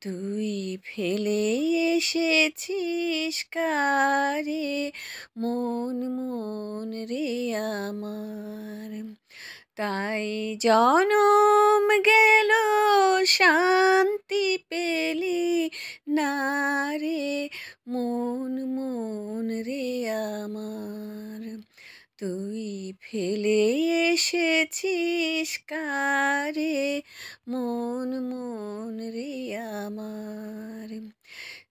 তুই ফেলে এসেছিস কারে মন মন রে আমার, তাই জনম গেল শান্তি পেলি না রে মন মন রে আমার। তুই ফেলে এসেছিস কারে মন মন রে আমার।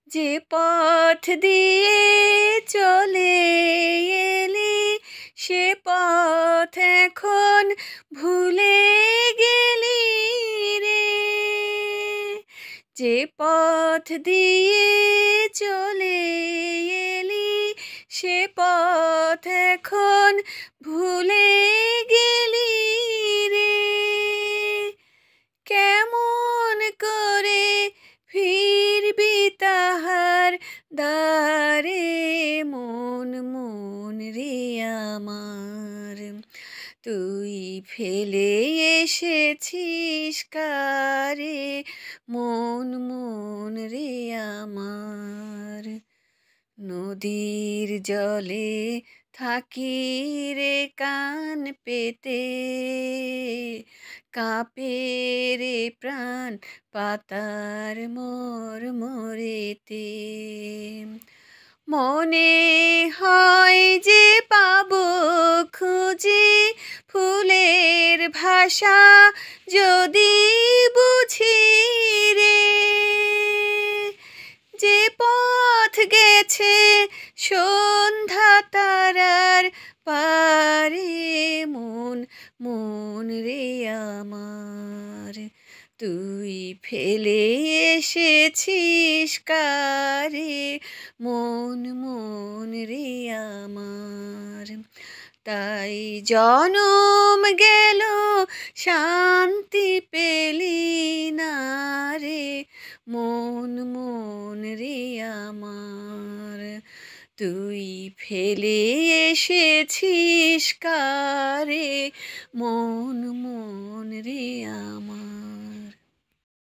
যে পথ দিয়ে চলে এলি সে পথ এখন ভুলে গেলি রে। যে পথ দিয়ে চলে এলি সে পথ এখন ভুলে গেলি রে। কেমন করে ফিরবি তাহার দ্বারে মন মন রে আমার। তুই ফেলে এসেছিস কারে মন মন রে আমার। নদীর জলে থাকি রে কান পেতে, কাঁপে রে প্রাণ পাতার মরমরেতে। মনে হয় যে পাবো খুঁজে ফুলের ভাষা যদি বুঝি রে। যে পথ গেছে সন্ধ্যা তারার পারে মন মন রে আমার। তুই ফেলে এসেছিস কারে মন মন রে আমার। তাই জনম গেল শান্তি পেলি না রে মন মন রে আমার। তুই ফেলে এসেছিস কারে মন মন রে আমার।